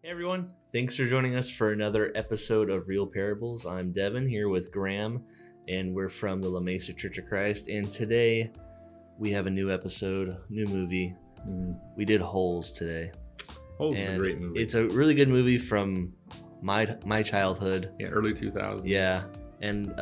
Hey everyone, thanks for joining us for another episode of Real Parables. I'm Devin here with Graham, and we're from the La Mesa Church of Christ. And today we have a new episode, new movie. We did Holes today. Holes is a great movie. It's a really good movie from my childhood. Yeah, early 2000s. Yeah, and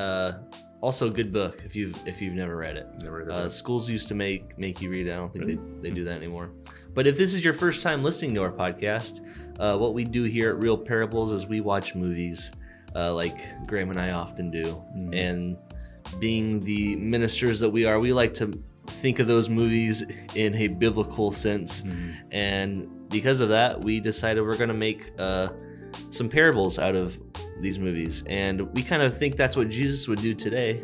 also a good book if you've never read it. Never read it. Schools used to make you read it. I don't think they do that anymore. But if this is your first time listening to our podcast, what we do here at Real Parables is we watch movies like Graham and I often do. And being the ministers that we are, we like to think of those movies in a biblical sense. And because of that, we decided we're going to make some parables out of these movies. And we kind of think that's what Jesus would do today,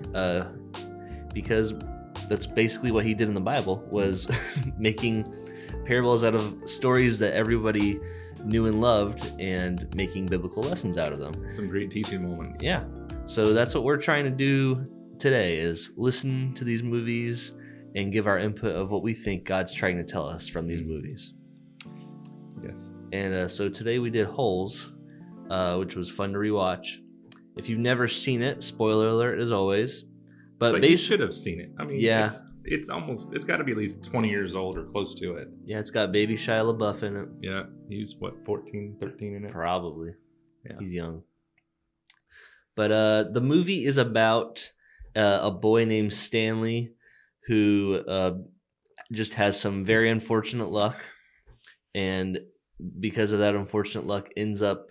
because that's basically what he did in the Bible, was making parables out of stories that everybody knew and loved and making biblical lessons out of them. Some great teaching moments. Yeah. So that's what we're trying to do today, is listen to these movies and give our input of what we think God's trying to tell us from these movies. Yes. And so today we did Holes, which was fun to rewatch. If you've never seen it, spoiler alert as always. But you should have seen it. I mean, yeah. It's got to be at least 20 years old or close to it. Yeah, it's got baby Shia LaBeouf in it. Yeah, he's 14, 13 in it? Probably. Yeah. He's young. But the movie is about a boy named Stanley who just has some very unfortunate luck. And because of that unfortunate luck, ends up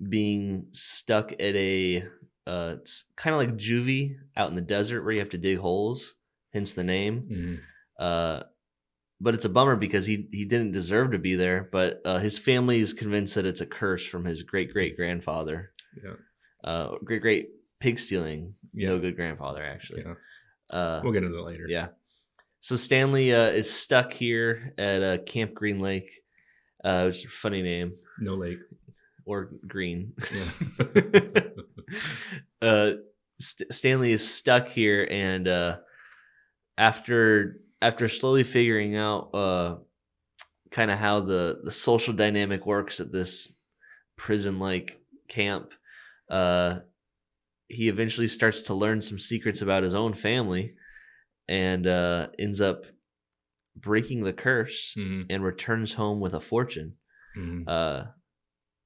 being stuck at a it's kind of like juvie out in the desert where you have to dig holes, hence the name. But it's a bummer because he didn't deserve to be there, but his family is convinced that it's a curse from his great-great-grandfather. Great pig stealing, no good grandfather, actually. We'll get into that later. Yeah. So Stanley is stuck here at Camp Green Lake, which is a funny name. No lake. Or green. Yeah. Stanley is stuck here, and after slowly figuring out kind of how the social dynamic works at this prison-like camp, he eventually starts to learn some secrets about his own family, and ends up breaking the curse and returns home with a fortune.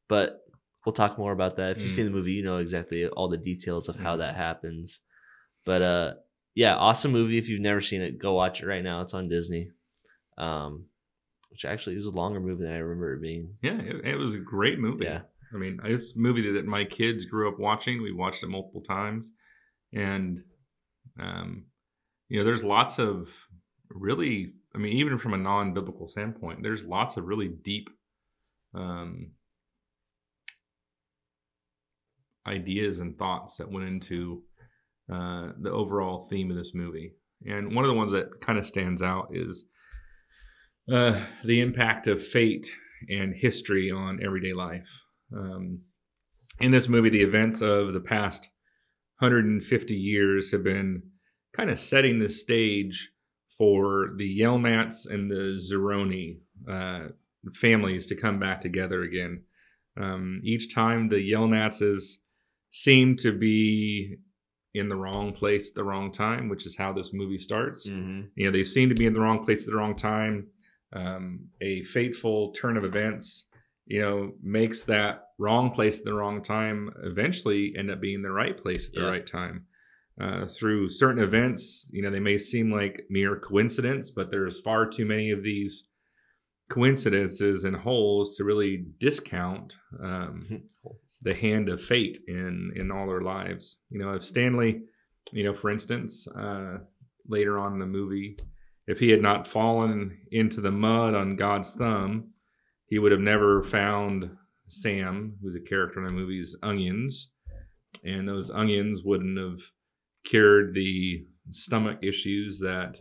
But we'll talk more about that. If you've seen the movie, you know exactly all the details of how that happens. But yeah, awesome movie. If you've never seen it, go watch it right now. It's on Disney. Which actually was a longer movie than I remember it being. Yeah, it was a great movie. Yeah. I mean, it's a movie that my kids grew up watching. We watched it multiple times. And, there's lots of really, I mean, even from a non-biblical standpoint, there's lots of really deep ideas and thoughts that went into the overall theme of this movie. And one of the ones that kind of stands out is the impact of fate and history on everyday life. In this movie, the events of the past 150 years have been kind of setting the stage for the Yelnats and the Zeroni families to come back together again. Each time the Yelnatses seem to be in the wrong place at the wrong time, which is how this movie starts. They seem to be in the wrong place at the wrong time. A fateful turn of events, makes that wrong place at the wrong time eventually end up being the right place at the right time. Through certain events, they may seem like mere coincidence, but there's far too many of these coincidences and holes to really discount the hand of fate in all our lives. If Stanley, for instance, later on in the movie, if he had not fallen into the mud on God's thumb, he would have never found Sam, who's a character in the movie's onions, and those onions wouldn't have cured the stomach issues that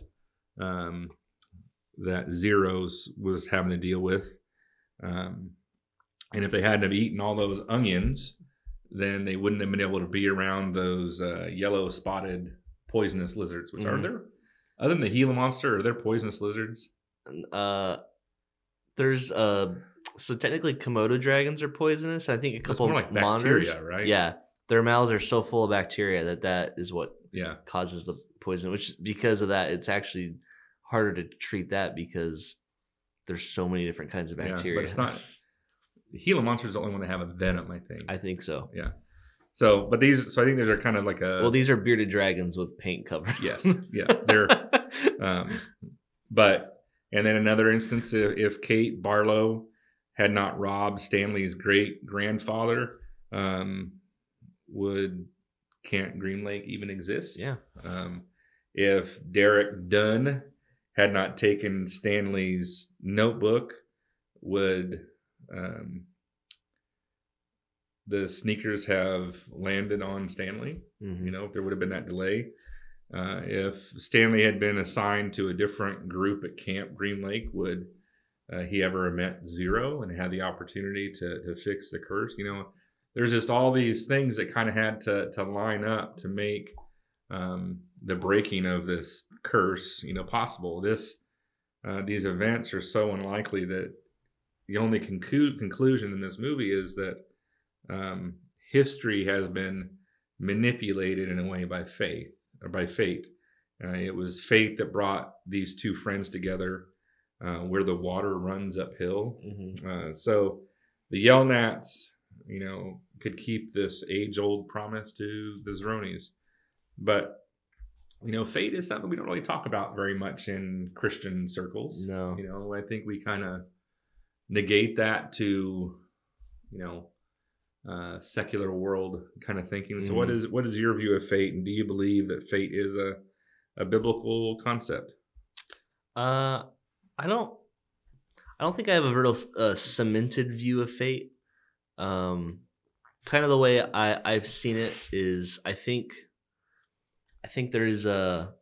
Zeros was having to deal with. And if they hadn't have eaten all those onions, then they wouldn't have been able to be around those yellow spotted poisonous lizards, which are there, other than the Gila monster, are there poisonous lizards? There's So technically, Komodo dragons are poisonous. I think a couple more like monitors, bacteria, right? Yeah, their mouths are so full of bacteria that is what Yeah. causes the poison. Which, because of that, it's actually harder to treat that because there's so many different kinds of bacteria. But it's not. The Gila monster is the only one that have a venom, I think. I think so. Yeah. So, but these. So I think these are kind of like a. Well, these are bearded dragons with paint covered. Yes. Yeah. They're. But and then another instance, if Kate Barlow had not robbed Stanley's great grandfather, would Camp Green Lake even exist? Yeah. If Derek Dunn had not taken Stanley's notebook, would the sneakers have landed on Stanley? Mm-hmm. If there would have been that delay. If Stanley had been assigned to a different group at Camp Green Lake, would he ever have met Zero and had the opportunity to fix the curse? There's just all these things that kind of had to line up to make the breaking of this curse, possible. These events are so unlikely that the only conclusion in this movie is that history has been manipulated in a way by fate. It was fate that brought these two friends together where the water runs uphill. Mm-hmm. So the Yelnats, could keep this age-old promise to the Zeronis. But, fate is something we don't really talk about very much in Christian circles. No. I think we kind of negate that to, secular world kind of thinking. So what is your view of fate, and do you believe that fate is a biblical concept? I don't think I have a real cemented view of fate. Kind of the way I've seen it is I think there is a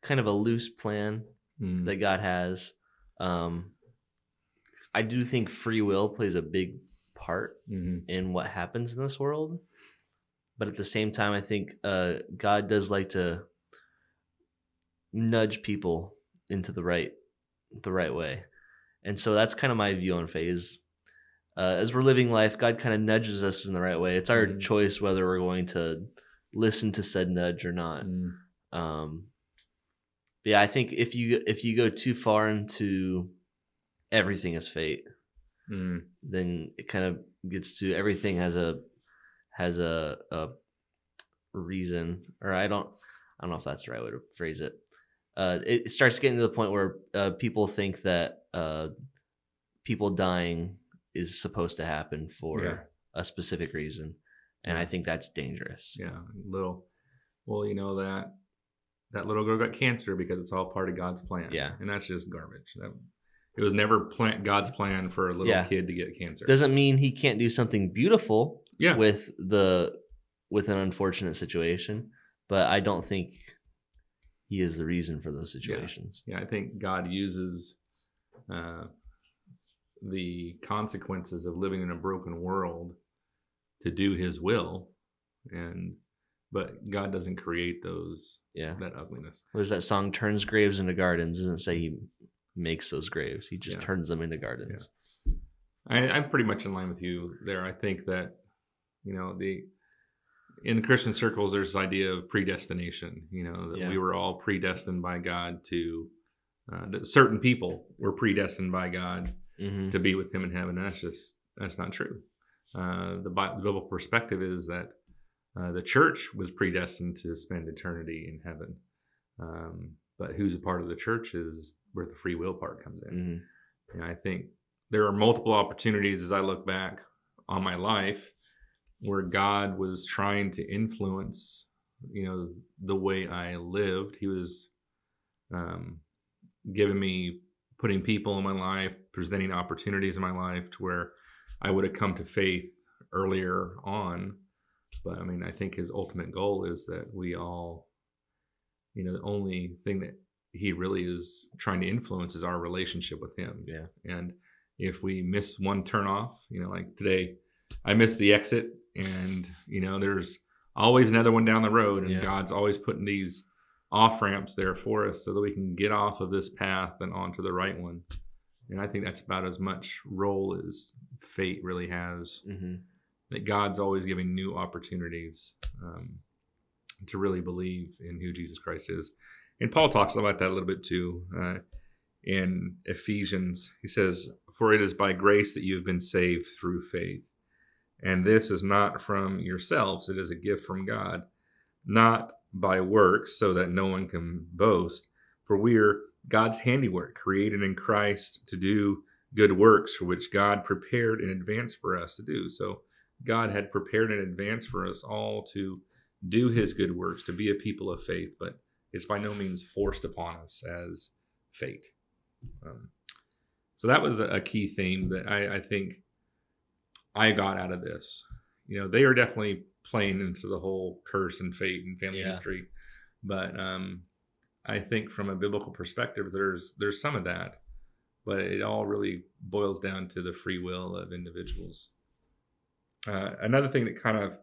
kind of a loose plan that God has. I do think free will plays a big part in what happens in this world. But at the same time, I think God does like to nudge people into the right way. And so that's kind of my view on fate is as we're living life, God kind of nudges us in the right way. It's our choice whether we're going to listen to said nudge or not. I think if you go too far into everything is fate, then it kind of gets to everything has a reason, or I don't know if that's the right way to phrase it. It starts getting to the point where people think that people dying is supposed to happen for a specific reason, and I think that's dangerous. Yeah, that little girl got cancer because it's all part of God's plan. Yeah, and that's just garbage. It was never God's plan for a little kid to get cancer. Doesn't mean he can't do something beautiful. With an unfortunate situation, but I don't think he is the reason for those situations. Yeah, I think God uses the consequences of living in a broken world to do his will, but God doesn't create that ugliness. There's that song, turns graves into gardens. It doesn't say he makes those graves. He just turns them into gardens. Yeah. I'm pretty much in line with you there. I think that, in Christian circles, there's this idea of predestination, that we were all predestined by God that certain people were predestined by God to be with him in heaven. And that's not true. The biblical perspective is that the church was predestined to spend eternity in heaven. But who's a part of the church is where the free will part comes in. And I think there are multiple opportunities as I look back on my life where God was trying to influence, the way I lived. He was putting people in my life, presenting opportunities in my life to where I would have come to faith earlier on. But I think his ultimate goal is that we all, the only thing that he really is trying to influence is our relationship with him. Yeah. And if we miss one turn off, like today, I missed the exit, and there's always another one down the road, and God's always putting these off ramps there for us so that we can get off of this path and onto the right one. And I think that's about as much role as fate really has. Mm-hmm. That God's always giving new opportunities to really believe in who Jesus Christ is. And Paul talks about that a little bit too. In Ephesians, he says, "For it is by grace that you have been saved through faith. And this is not from yourselves, it is a gift from God, not by works, so that no one can boast. For we are God's handiwork, created in Christ to do good works, for which God prepared in advance for us to do." So God had prepared in advance for us all to do his good works, to be a people of faith, but it's by no means forced upon us as fate. So that was a key theme that I think I got out of this. You know, they are definitely playing into the whole curse and fate and family history, but I think from a biblical perspective, there's some of that, but it all really boils down to the free will of individuals. Another thing that kind of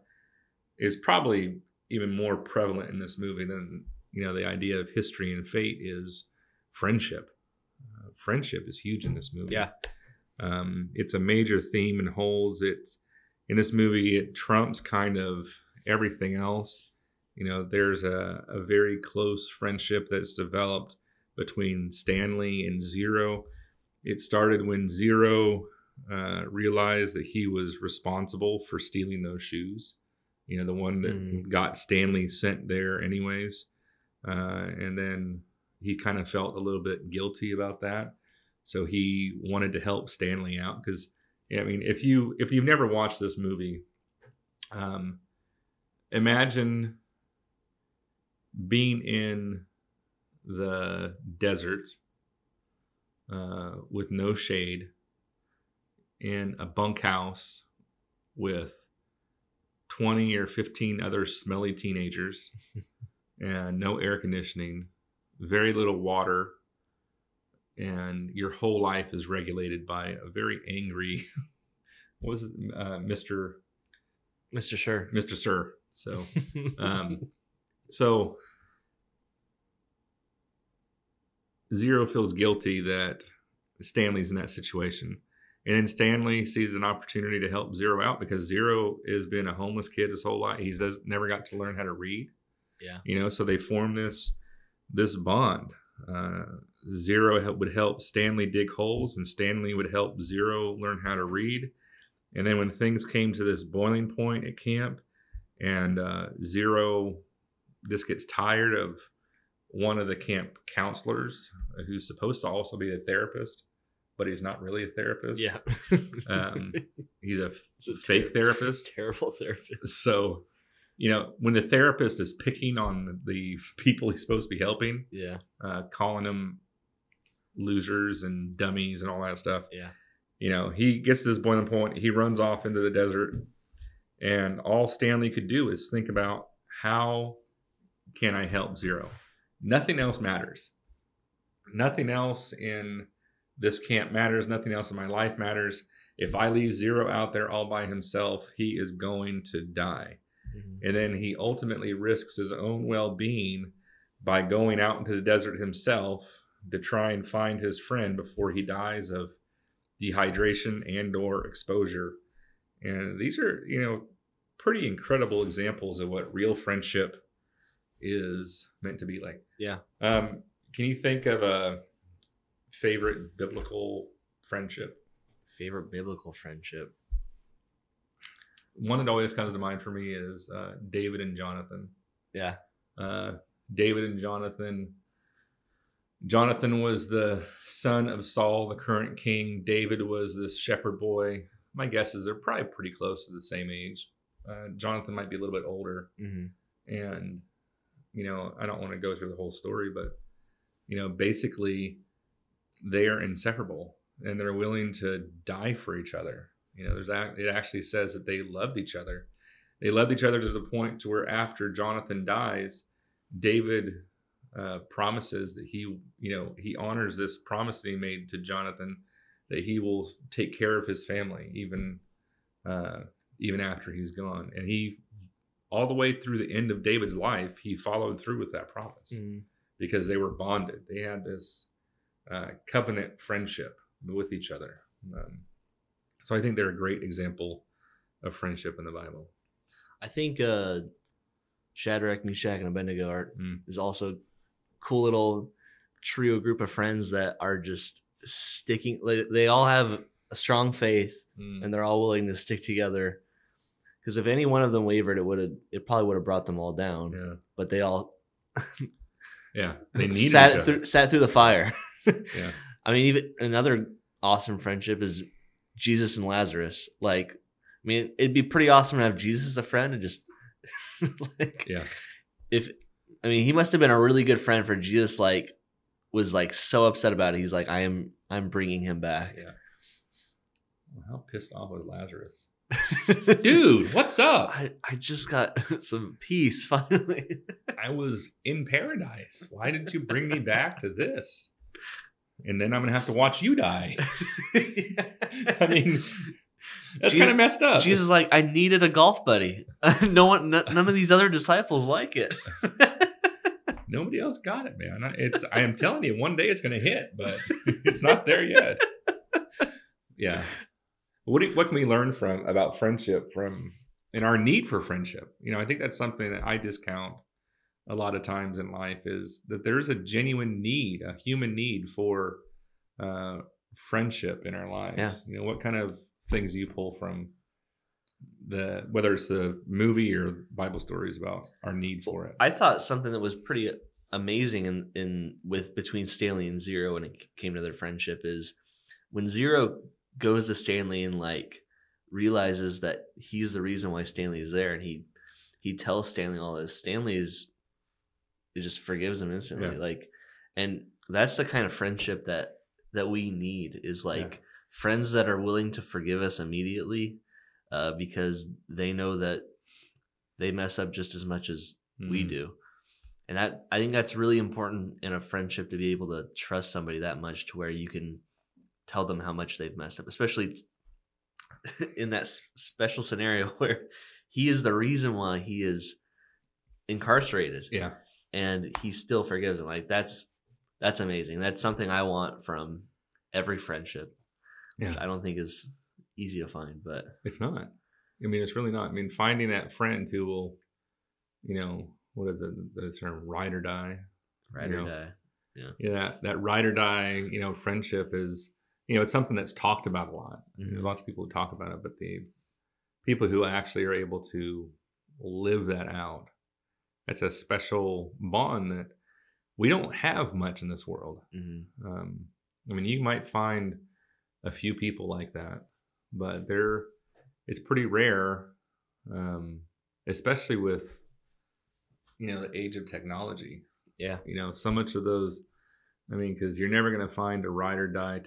is probably even more prevalent in this movie than, you know, the idea of history and fate is friendship. Friendship is huge in this movie. Yeah. It's a major theme and holds it in this movie. It trumps kind of everything else. You know, there's a very close friendship that's developed between Stanley and Zero. It started when Zero realized that he was responsible for stealing those shoes. You know, the one that got Stanley sent there anyways. And then he kind of felt a little bit guilty about that. So he wanted to help Stanley out because, I mean, if you've never watched this movie, imagine being in the desert with no shade in a bunkhouse with 20 or 15 other smelly teenagers and no air conditioning, very little water, and your whole life is regulated by a very angry, what was it, Mr. Sir. Mr. Sir. So, so Zero feels guilty that Stanley's in that situation. And then Stanley sees an opportunity to help Zero out because Zero has been a homeless kid his whole life. He's never got to learn how to read. Yeah. You know, so they form this bond. Zero would help Stanley dig holes, and Stanley would help Zero learn how to read. And then when things came to this boiling point at camp, and Zero just gets tired of one of the camp counselors, who's supposed to also be a therapist, but he's not really a therapist. Yeah. He's a fake therapist. Terrible therapist. So, you know, when the therapist is picking on the people he's supposed to be helping, calling them losers and dummies and all that stuff, you know, he gets to this boiling point. He runs off into the desert, and all Stanley could do is think about, how can I help Zero? Nothing else matters. Nothing else in this camp matters. Nothing else in my life matters. If I leave Zero out there all by himself, he is going to die. And then he ultimately risks his own well-being by going out into the desert himself to try and find his friend before he dies of dehydration and or exposure. And these are, you know, pretty incredible examples of what real friendship is meant to be like. Yeah. Can you think of a favorite biblical friendship? Favorite biblical friendship? One that always comes to mind for me is David and Jonathan. Yeah. David and Jonathan. Jonathan was the son of Saul, the current king. David was this shepherd boy. My guess is they're probably pretty close to the same age. Jonathan might be a little bit older. And, you know, I don't want to go through the whole story, but, you know, basically they are inseparable and they're willing to die for each other. You know, it actually says that they loved each other. They loved each other to the point to where after Jonathan dies, David promises that he honors this promise that he made to Jonathan, that he will take care of his family even after he's gone. And he, all the way through the end of David's life, he followed through with that promise because they were bonded. They had this covenant friendship. with each other. So I think they're a great example of friendship in the Bible. I think Shadrach, Meshach, and Abednego is also a cool little trio group of friends that are just sticking. They all have a strong faith, and they're all willing to stick together. Because if any one of them wavered, it probably would have brought them all down. Yeah. But they all they needed sat through the fire. Yeah. I mean, even another awesome friendship is Jesus and Lazarus. Like, I mean, it'd be pretty awesome to have Jesus as a friend and just he must have been a really good friend for Jesus. Like, was like so upset about it. He's like, I'm bringing him back. Yeah. Well, how pissed off was Lazarus? Dude, what's up? I just got some peace finally. I was in paradise. Why did you bring me back to this? And then I'm gonna have to watch you die. I mean, that's kind of messed up. Jesus is like, I needed a golf buddy. None of these other disciples like it. Nobody else got it, man. I am telling you, one day it's gonna hit, but it's not there yet. Yeah. What can we learn about friendship and our need for friendship? You know, I think that's something that I discount a lot of times in life, is that there's a genuine need, a human need for friendship in our lives. Yeah. You know, what kind of things do you pull from whether it's the movie or Bible stories about our need for it? I thought something that was pretty amazing between Stanley and Zero when it came to their friendship is when Zero goes to Stanley and like realizes that he's the reason why Stanley is there, and he tells Stanley all this. Stanley it just forgives him instantly. Yeah. Like, and that's the kind of friendship that we need, is like friends that are willing to forgive us immediately, because they know that they mess up just as much as we do. And I think that's really important in a friendship, to be able to trust somebody that much to where you can tell them how much they've messed up, especially in that special scenario where he is the reason why he is incarcerated. Yeah. And he still forgives him. Like, that's amazing. That's something I want from every friendship, which I don't think is easy to find, but it's not. I mean, it's really not. I mean, finding that friend who will, you know, what is the term, ride or die? Ride or die. Yeah. Yeah. That ride or die, you know, friendship is, you know, it's something that's talked about a lot. Mm-hmm. There's lots of people who talk about it, but the people who actually are able to live that out, that's a special bond that we don't have much in this world. Mm-hmm. I mean, you might find a few people like that, but it's pretty rare, especially with, you know, the age of technology. Yeah. You know, so much of those, I mean, because you're never going to find a ride or die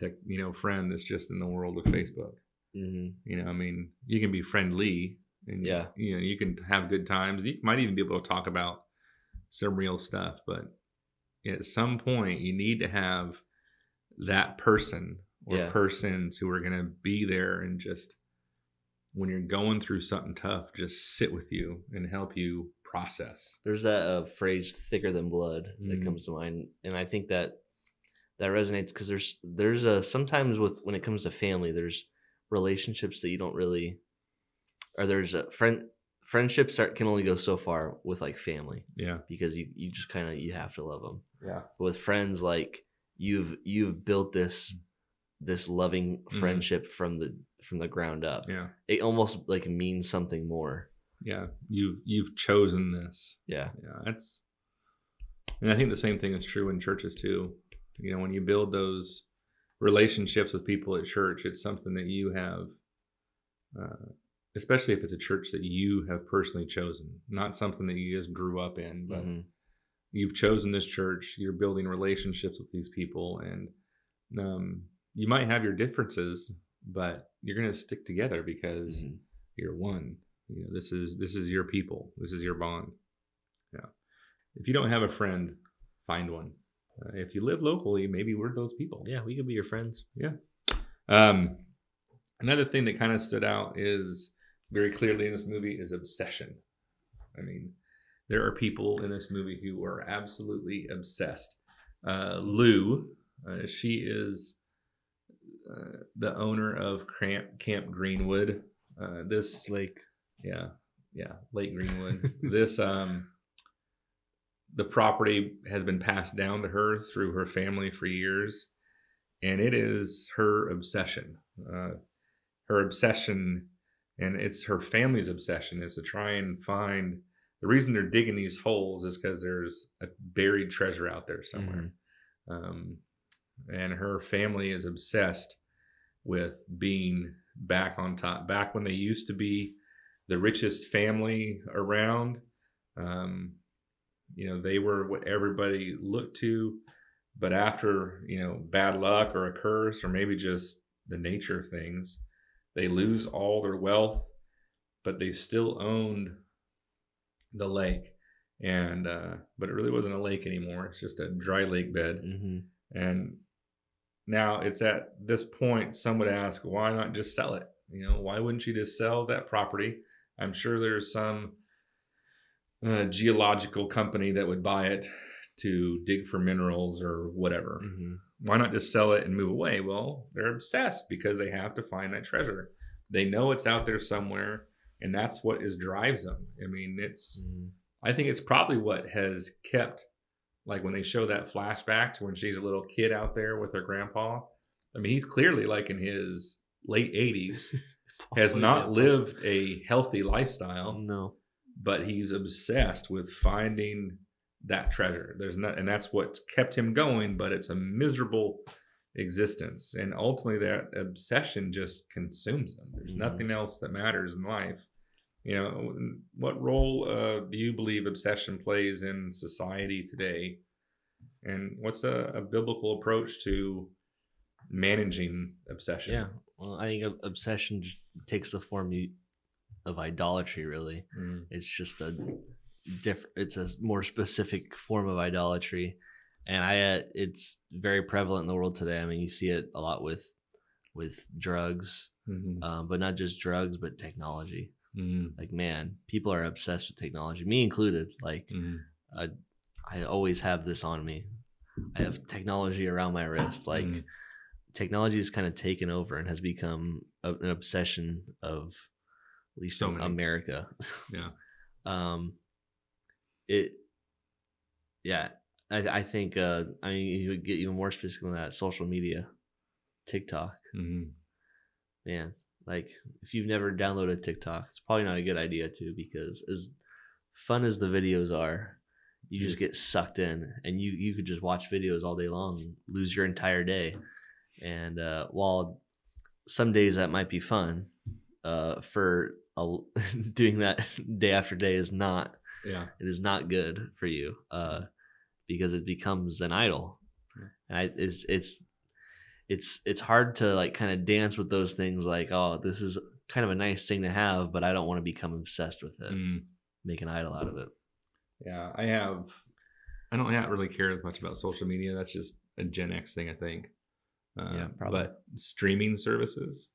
friend that's just in the world of Facebook. Mm-hmm. You know, I mean, you can be friendly, and you know, you can have good times. You might even be able to talk about some real stuff, but at some point you need to have that person or persons who are going to be there and just, when you're going through something tough, just sit with you and help you process. There's that phrase, thicker than blood, that comes to mind. And I think that resonates, because there's sometimes when it comes to family, there's relationships that you don't really, or there's friendships can only go so far with like family. Yeah. Because you just kind of, you have to love them. Yeah. But with friends, like you've built this loving friendship from the ground up. Yeah. It almost like means something more. Yeah. You've chosen this. Yeah. Yeah. And I think the same thing is true in churches too. You know, when you build those relationships with people at church, it's something that you have, especially if it's a church that you have personally chosen, not something that you just grew up in, but you've chosen this church, you're building relationships with these people, and you might have your differences, but you're going to stick together because you're one. You know, this is your people. This is your bond. Yeah. If you don't have a friend, find one. If you live locally, maybe we're those people. Yeah, we could be your friends. Yeah. Another thing that kind of stood out is very clearly in this movie is obsession. I mean, there are people in this movie who are absolutely obsessed. Lou, she is the owner of Camp Greenwood. This Lake. Yeah, Lake Greenwood. This the property has been passed down to her through her family for years, and it is her obsession. Her obsession, and it's her family's obsession, is to try and find. The reason they're digging these holes is because there's a buried treasure out there somewhere. And her family is obsessed with being back on top. Back when they used to be the richest family around, they were what everybody looked to. But after, bad luck or a curse or maybe just the nature of things, they lose all their wealth, but they still owned the lake. And but it really wasn't a lake anymore. It's just a dry lake bed. And now it's at this point, some would ask, why not just sell it? Why wouldn't you just sell that property? I'm sure there's some geological company that would buy it to dig for minerals or whatever. Why not just sell it and move away? Well, they're obsessed because they have to find that treasure. They know it's out there somewhere, and that's what drives them. I mean, I think it's probably what has kept, like when they show that flashback to when she's a little kid out there with her grandpa. I mean, he's clearly like in his late 80s, has not lived a healthy lifestyle. No. But he's obsessed with finding that treasure. And that's what's kept him going, but it's a miserable existence. And ultimately that obsession just consumes him. There's nothing else that matters in life. What role do you believe obsession plays in society today? And what's a biblical approach to managing obsession? Yeah. Well, I think obsession takes the form of idolatry, really. It's just it's a more specific form of idolatry, and it's very prevalent in the world today. I mean, you see it a lot with drugs, but not just drugs, but technology. Like, man, people are obsessed with technology, me included. Like, I always have this on me. I have technology around my wrist. Like, technology has kind of taken over and has become an obsession of, at least in America. I think you would get even more specific than that. Social media, TikTok. Man, like, if you've never downloaded TikTok, it's probably not a good idea to, because as fun as the videos are, you just get sucked in, and you could just watch videos all day long and lose your entire day. And while some days that might be fun, for doing that day after day is not. It is not good for you, because it becomes an idol. And it's hard to, like, kind of dance with those things, like, oh, this is kind of a nice thing to have, but I don't want to become obsessed with it. Make an idol out of it. Yeah, I don't really care as much about social media. That's just a Gen X thing, I think. Probably. But streaming services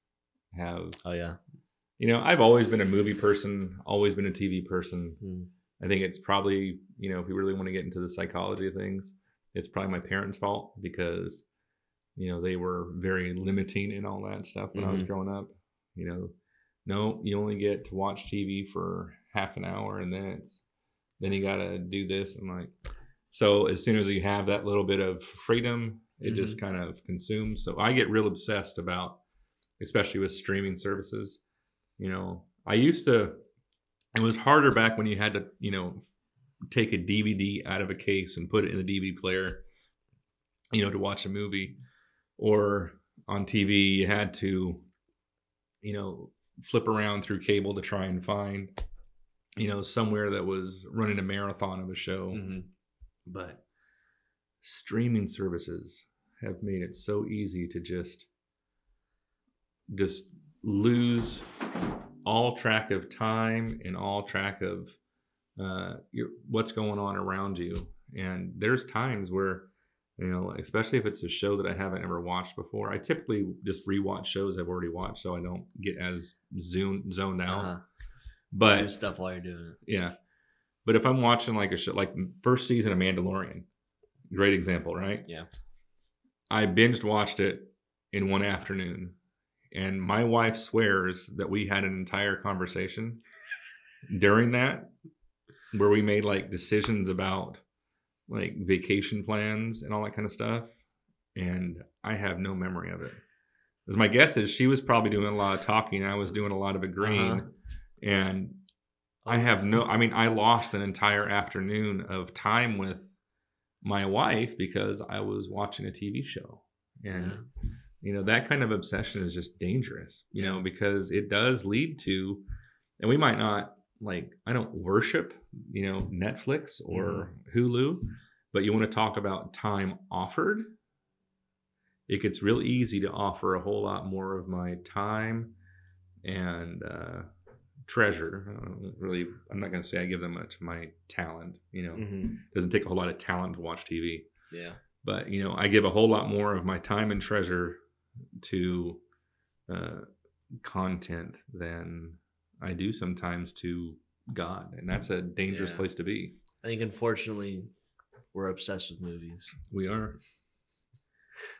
have. Oh yeah. I've always been a movie person, always been a TV person. I think it's probably, if you really want to get into the psychology of things, it's probably my parents' fault, because, they were very limiting in all that stuff when I was growing up. No, you only get to watch TV for half an hour, and then you got to do this. And like, so as soon as you have that little bit of freedom, it just kind of consumes. So I get real obsessed about, especially with streaming services. It was harder back when you had to, take a DVD out of a case and put it in the DVD player, to watch a movie. Or on TV, you had to, flip around through cable to try and find, somewhere that was running a marathon of a show. But streaming services have made it so easy to just lose all track of time and all track of what's going on around you. And there's times where, especially if it's a show that I haven't ever watched before, I typically just rewatch shows I've already watched, so I don't get as zoned out. But do stuff while you're doing it. Yeah. But if I'm watching like a show, like first season of Mandalorian, great example, right? Yeah. I binged watched it, in one afternoon. And my wife swears that we had an entire conversation during that where we made like decisions about like vacation plans and all that kind of stuff. And I have no memory of it. As my guess is she was probably doing a lot of talking. I was doing a lot of agreeing. And I have I lost an entire afternoon of time with my wife because I was watching a TV show. And, that kind of obsession is just dangerous, because it does lead to, and we might not I don't worship, Netflix or Hulu, but you want to talk about time offered. It gets real easy to offer a whole lot more of my time and treasure. I'm not going to say I give them much of my talent. It doesn't take a whole lot of talent to watch TV. Yeah. But, I give a whole lot more of my time and treasure to content than I do sometimes to God. And that's a dangerous place to be. I think, unfortunately, we're obsessed with movies. We are.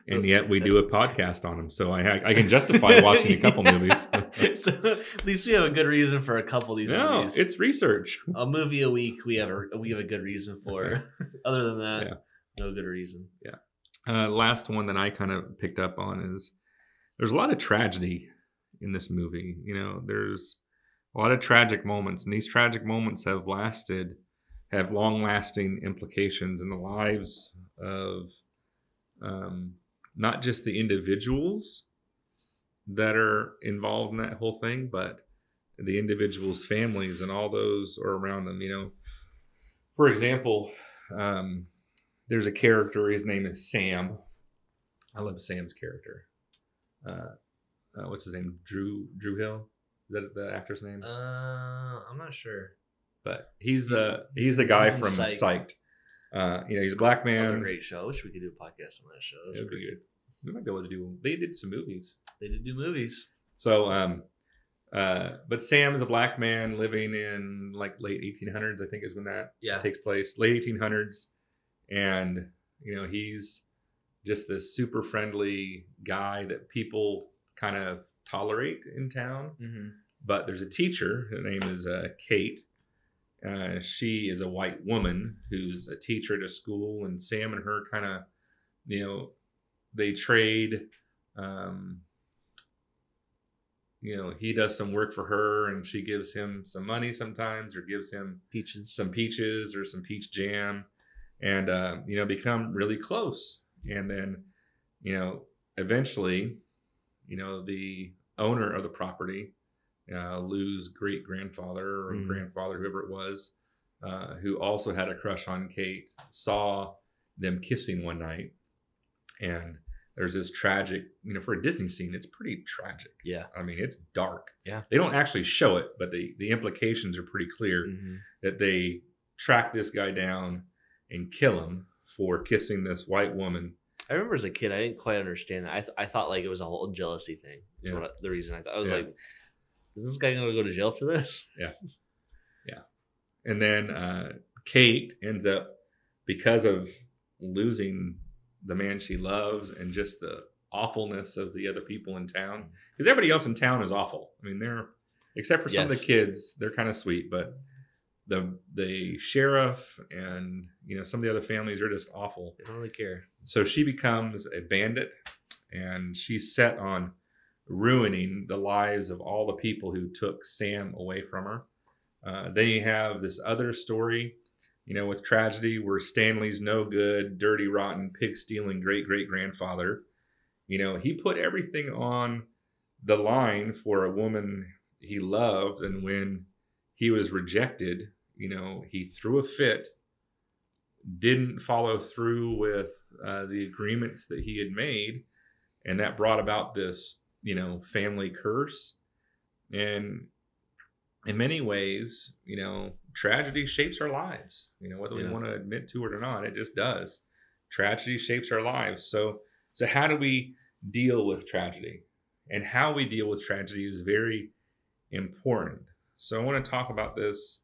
And yet we do a podcast on them. So I can justify watching a couple movies. So at least we have a good reason for a couple of these movies. It's research. A movie a week we have a good reason for. Other than that, no good reason. Yeah. Last one that I kind of picked up on is there's a lot of tragedy in this movie. There's a lot of tragic moments, and these tragic moments have long-lasting implications in the lives of not just the individuals that are involved in that whole thing, but the individuals' families and all those are around them. For example, there's a character. His name is Sam. I love Sam's character. What's his name? Drew Hill. Is that the actor's name? I'm not sure. But he's the guy from Psyched. He's a black man. Another great show. I wish we could do a podcast on that show. That would be good. We might be able to do. They did some movies. They did do movies. So, but Sam is a black man living in late 1800s. I think is when that takes place. Late 1800s. And, he's just this super friendly guy that people kind of tolerate in town. Mm-hmm. But there's a teacher. Her name is Kate. She is a white woman who's a teacher at a school. And Sam and her kind of, they trade. He does some work for her and she gives him some money sometimes or gives him some peaches or some peach jam. And, become really close. And then, eventually, the owner of the property, Lou's great-grandfather or grandfather, whoever it was, who also had a crush on Kate, saw them kissing one night. And there's this tragic, for a Disney scene, it's pretty tragic. Yeah. I mean, it's dark. Yeah. They don't actually show it, but the implications are pretty clear that they track this guy down and kill him for kissing this white woman. I remember as a kid, I didn't quite understand that. I thought it was a whole jealousy thing. The reason I thought. I was like, is this guy going to go to jail for this? Yeah. Yeah. And then Kate ends up, because of losing the man she loves and just the awfulness of the other people in town, because everybody else in town is awful. I mean, except for some of the kids, they're kind of sweet, but the sheriff and some of the other families are just awful. They don't really care. So she becomes a bandit, and she's set on ruining the lives of all the people who took Sam away from her. Then you have this other story, with tragedy, where Stanley's no good, dirty, rotten, pig-stealing great-great-grandfather. He put everything on the line for a woman he loved, and when he was rejected, he threw a fit, didn't follow through with the agreements that he had made, and that brought about this, family curse. And in many ways, tragedy shapes our lives, whether we want to admit to it or not, it just does. Tragedy shapes our lives. So how do we deal with tragedy? And how we deal with tragedy is very important. So I want to talk about this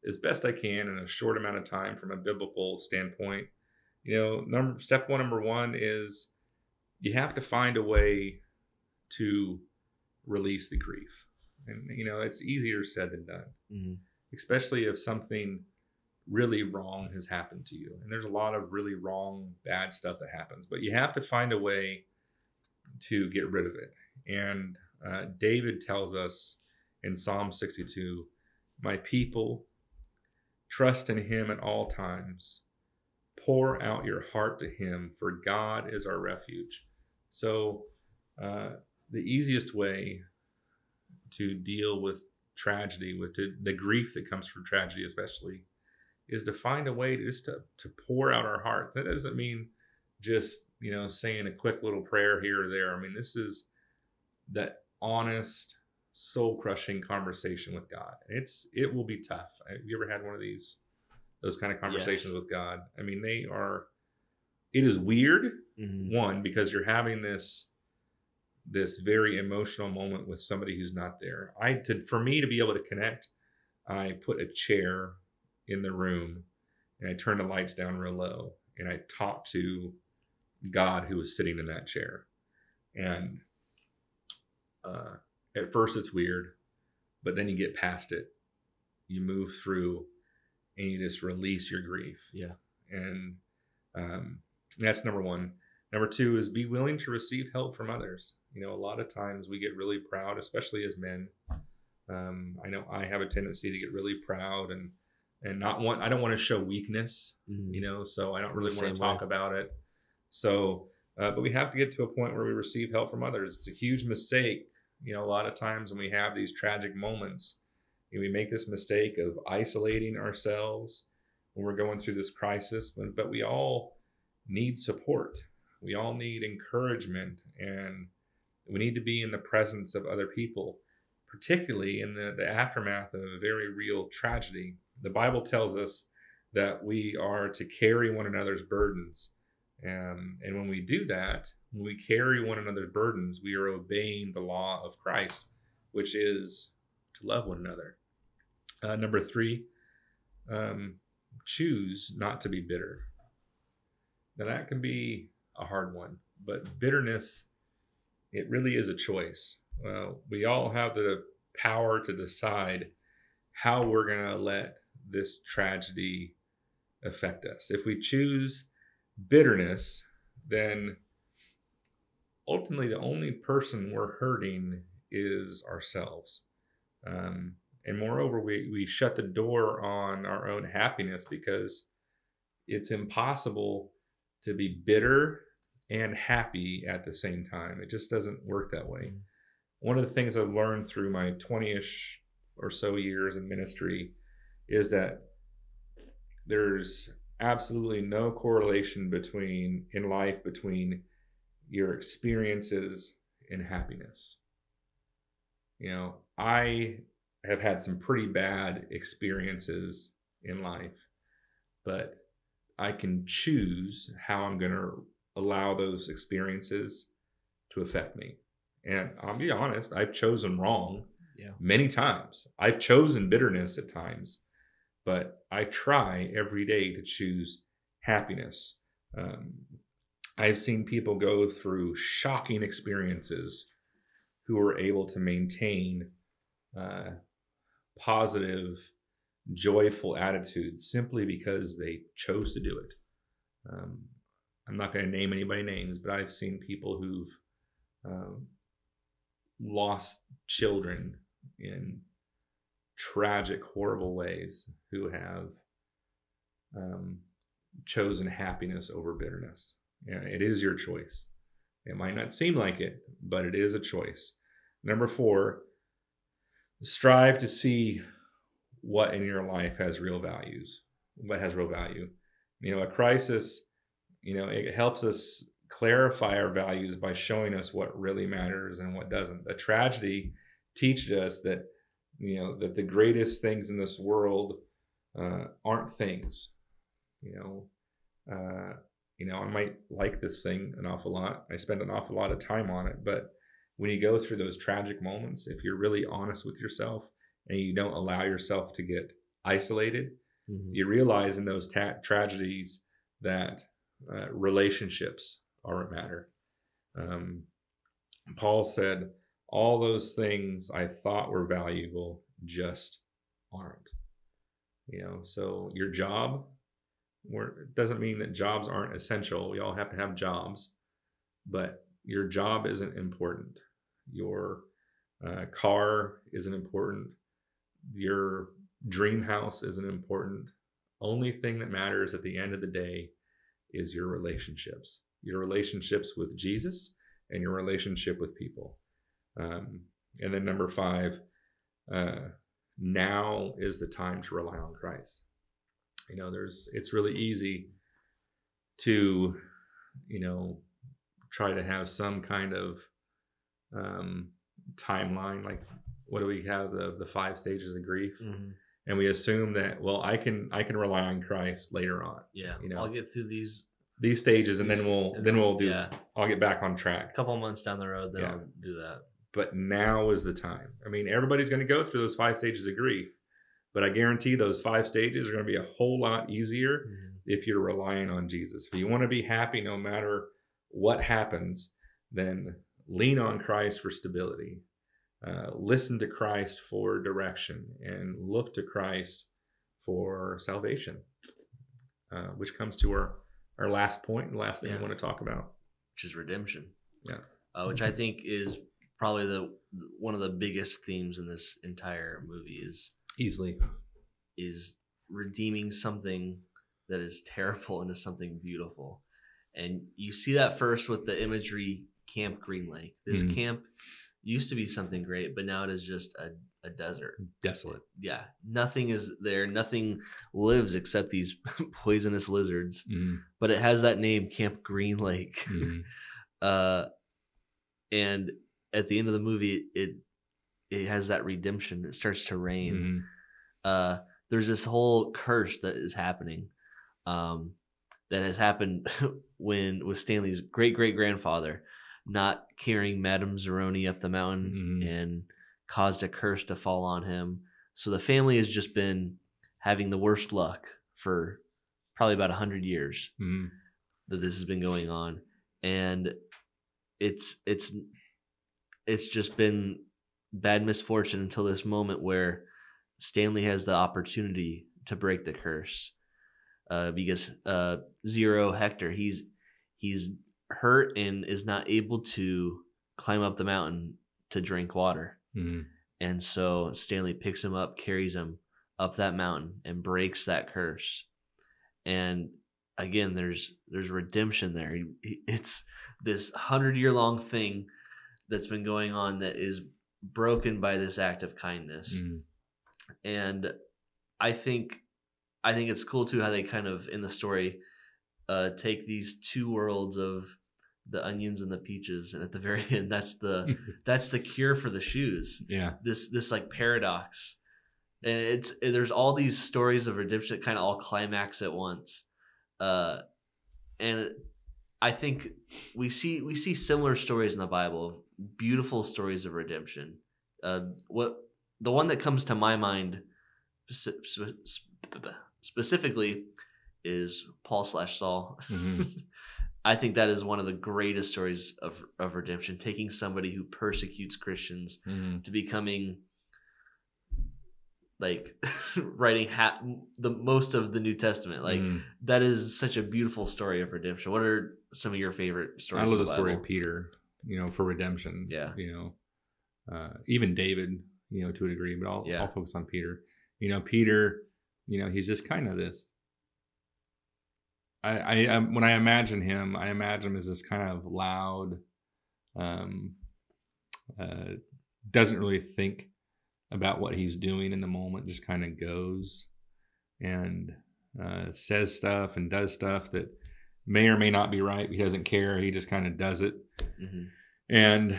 as best I can in a short amount of time from a biblical standpoint. Step number one is you have to find a way to release the grief. And, it's easier said than done, Mm-hmm. especially if something really wrong has happened to you. And there's a lot of really wrong, bad stuff that happens, but you have to find a way to get rid of it. And David tells us in Psalm 62, my people trust in him at all times. Pour out your heart to him, for God is our refuge. So the easiest way to deal with tragedy, with the grief that comes from tragedy especially, is to find a way to pour out our hearts. That doesn't mean just, saying a quick little prayer here or there. I mean, this is that honest, soul-crushing conversation with God. It will be tough. Have you ever had one of those kind of conversations with God? I mean, it is weird, Mm-hmm. one, because you're having this very emotional moment with somebody who's not there. For me to be able to connect, I put a chair in the room and I turned the lights down real low and I talked to God who was sitting in that chair. And at first it's weird, but then you get past it. You move through and you just release your grief. Yeah. And that's number one. Number two is be willing to receive help from others. A lot of times we get really proud, especially as men. I know I have a tendency to get really proud and I don't want to show weakness, Mm-hmm. so I don't really want to talk about it. So, but we have to get to a point where we receive help from others. It's a huge mistake. A lot of times when we have these tragic moments, we make this mistake of isolating ourselves when we're going through this crisis, but we all need support. We all need encouragement, and we need to be in the presence of other people, particularly in the aftermath of a very real tragedy. The Bible tells us that we are to carry one another's burdens. And when we do that, when we carry one another's burdens, we are obeying the law of Christ, which is to love one another. Number three, choose not to be bitter. Now that can be a hard one, but bitterness, it really is a choice. We all have the power to decide how we're going to let this tragedy affect us. If we choose bitterness, then ultimately the only person we're hurting is ourselves. And moreover, we shut the door on our own happiness, because it's impossible to be bitter and happy at the same time. It just doesn't work that way. One of the things I've learned through my 20-ish or so years in ministry is that there's absolutely no correlation in life between your experiences and happiness. I have had some pretty bad experiences in life, but I can choose how I'm going to allow those experiences to affect me. And I'll be honest, I've chosen wrong many times. I've chosen bitterness at times, but I try every day to choose happiness. I've seen people go through shocking experiences who are able to maintain positive, joyful attitudes simply because they chose to do it. I'm not going to name anybody names, but I've seen people who've lost children in tragic, horrible ways who have chosen happiness over bitterness. It is your choice. It might not seem like it, but it is a choice. Number 4, strive to see what in your life has real value. A crisis, it helps us clarify our values by showing us what really matters and what doesn't. A tragedy teaches us that, that the greatest things in this world aren't things. I might like this thing an awful lot. I spend an awful lot of time on it, but when you go through those tragic moments, if you're really honest with yourself and you don't allow yourself to get isolated, you realize in those tragedies that relationships are what matter. Paul said, all those things I thought were valuable just aren't. So your job, it doesn't mean that jobs aren't essential. We all have to have jobs, but your job isn't important. Your car isn't important. Your dream house isn't important. Only thing that matters at the end of the day is your relationships with Jesus and your relationship with people. And then number 5, now is the time to rely on Christ. It's really easy to, try to have some kind of timeline. Like, what do we have? The 5 stages of grief. Mm-hmm. And we assume that, well, I can rely on Christ later on. Yeah. I'll get through these stages, and then we'll do. Yeah. I'll get back on track. A couple months down the road, then I'll do that. But now is the time. I mean, everybody's going to go through those 5 stages of grief, but I guarantee those 5 stages are going to be a whole lot easier if you're relying on Jesus. If you want to be happy no matter what happens, then lean on Christ for stability. Listen to Christ for direction, and look to Christ for salvation, which comes to our last point, the last thing we want to talk about, which is redemption. Yeah, which I think is probably one of the biggest themes in this entire movie is redeeming something that is terrible into something beautiful. And you see that first with the imagery, Camp Green Lake. This camp used to be something great, but now it is just a desert. Desolate. Yeah. Nothing is there. Nothing lives except these poisonous lizards. But it has that name, Camp Green Lake. And at the end of the movie, it has that redemption. It starts to rain. There's this whole curse that is happening, that has happened with Stanley's great-great-grandfather not carrying Madame Zeroni up the mountain and caused a curse to fall on him. So the family has just been having the worst luck for probably about 100 years that this has been going on. And it's just been bad misfortune until this moment where Stanley has the opportunity to break the curse, because Zero Hector, he's hurt and is not able to climb up the mountain to drink water. And so Stanley picks him up, carries him up that mountain, and breaks that curse. And again, there's redemption there. It's this 100-year-long thing that's been going on that is broken by this act of kindness. And I think it's cool too how they kind of in the story take these 2 worlds of the onions and the peaches, and at the very end that's the cure for the shoes. This like paradox, and there's all these stories of redemption that kind of all climax at once, and I think we see similar stories in the Bible, beautiful stories of redemption. The one that comes to my mind specifically is Paul/Saul. I think that is one of the greatest stories of redemption, taking somebody who persecutes Christians to becoming like writing the most of the New Testament. Like that is such a beautiful story of redemption. What are some of your favorite stories? I love the story of Peter, for redemption. Even David, to a degree, but I'll focus on Peter. Peter, he's just kind of this. I when I imagine him as this kind of loud, doesn't really think about what he's doing in the moment, just kind of goes and says stuff and does stuff that may or may not be right. He doesn't care. He just kind of does it. And,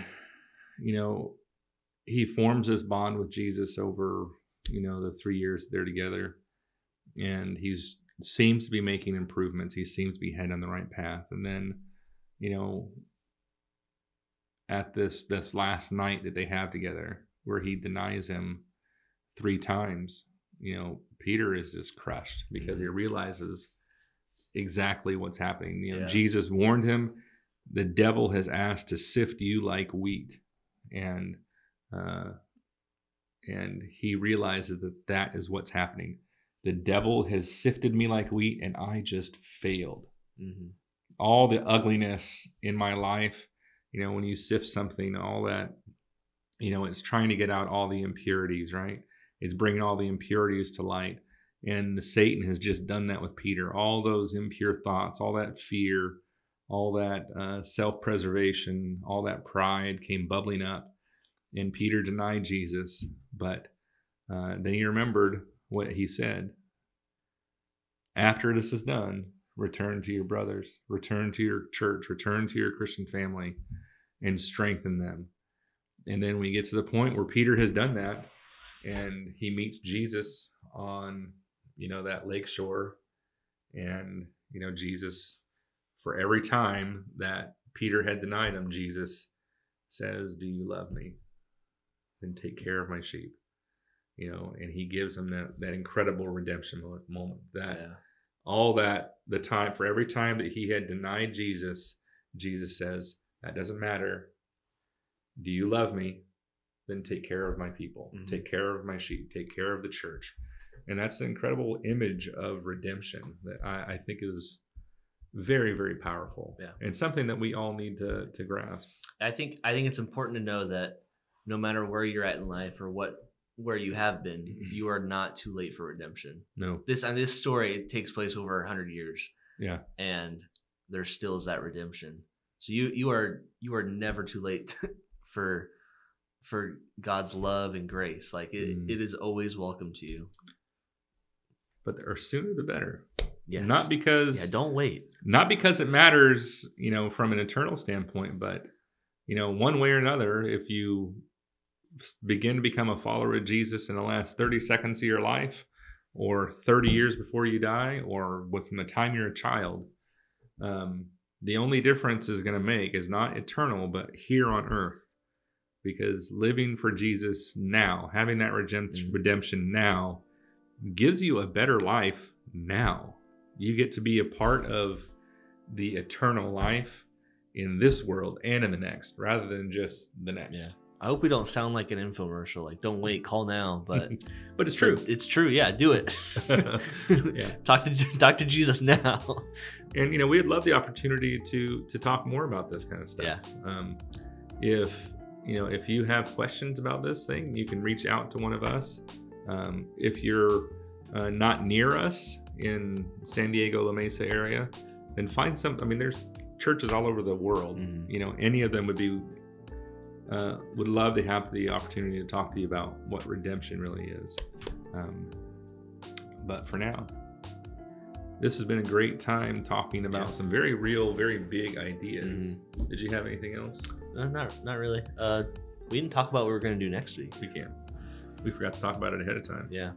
he forms this bond with Jesus over, the 3 years they're together. And seems to be making improvements. He seems to be heading on the right path. And then, at this last night that they have together, where he denies him 3 times, Peter is just crushed because he realizes exactly what's happening. Jesus warned him the devil has asked to sift you like wheat. And he realizes that is what's happening. The devil has sifted me like wheat, and I just failed. Mm-hmm. All the ugliness in my life, when you sift something, all that, it's trying to get out all the impurities, right? It's bringing all the impurities to light. And Satan has just done that with Peter. All those impure thoughts, all that fear, all that self-preservation, all that pride came bubbling up. And Peter denied Jesus. But then he remembered what he said. After this is done, return to your brothers, return to your church, return to your Christian family, and strengthen them. And then we get to the point where Peter has done that, and he meets Jesus on, that lake shore. And, Jesus, for every time that Peter had denied him, Jesus says, "Do you love me? Then take care of my sheep." And he gives him that incredible redemption moment. All that the time, for every time that he had denied Jesus, Jesus says, "That doesn't matter. Do you love me? Then take care of my people. Mm-hmm. Take care of my sheep. Take care of the church." And that's an incredible image of redemption that I think is very, very powerful. Yeah. And something that we all need to grasp. I think it's important to know that no matter where you're at in life or where you have been, you are not too late for redemption. No. This story takes place over 100 years. Yeah. And there still is that redemption. So you are never too late for God's love and grace. Like it is always welcome to you. But the sooner the better. Yes. Not because don't wait. Not because it matters, from an eternal standpoint, but one way or another, if you begin to become a follower of Jesus in the last 30 seconds of your life, or 30 years before you die, or from the time you're a child, the only difference is going to make is not eternal, but here on earth. Because living for Jesus now, having that redemption now, gives you a better life now. You get to be a part of the eternal life in this world and in the next, rather than just the next. Yeah. I hope we don't sound like an infomercial, like don't wait, call now, but but it's true. It's true. Yeah, do it. Yeah. Talk to Jesus now. And we'd love the opportunity to talk more about this kind of stuff. Yeah. If you have questions about this thing, you can reach out to one of us. If you're not near us in San Diego, La Mesa area, then find some. There's churches all over the world. Mm-hmm. Any of them would love to have the opportunity to talk to you about what redemption really is. But for now, this has been a great time talking about some very real, very big ideas. Mm-hmm. Did you have anything else? Not really. We didn't talk about what we're going to do next week. We forgot to talk about it ahead of time. Yeah.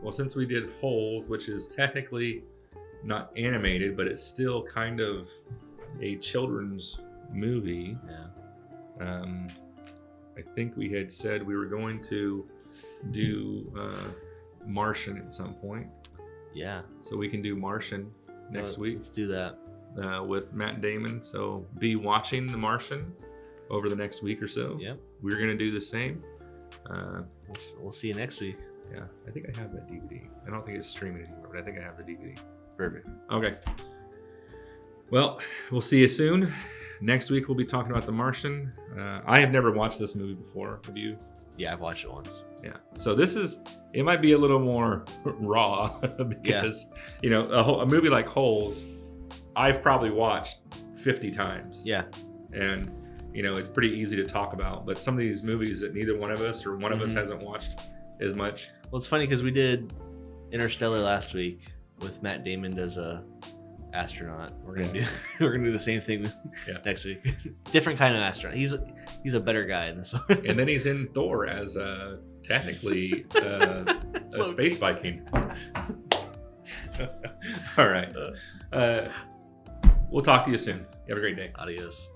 Well, since we did Holes, which is technically not animated, but it's still kind of a children's movie. Yeah. I think we had said we were going to do Martian at some point. Yeah. So we can do Martian next week. Let's do that. With Matt Damon. So be watching The Martian over the next week or so. Yep. We're going to do the same. We'll see you next week. Yeah, I think I have that DVD. I don't think it's streaming anymore, but I think I have the DVD. Perfect. Okay. Well, we'll see you soon. Next week, we'll be talking about The Martian. I have never watched this movie before. Have you? Yeah, I've watched it once. Yeah. So it might be a little more raw because, a movie like Holes, I've probably watched 50 times. Yeah. And, it's pretty easy to talk about. But some of these movies that neither one of us or one of us hasn't watched as much. Well, it's funny because we did Interstellar last week with Matt Damon as a astronaut. We're gonna do the same thing next week. Different kind of astronaut. He's a better guy in this one. And then he's in Thor as technically a space Viking. All right. We'll talk to you soon. Have a great day. Adios.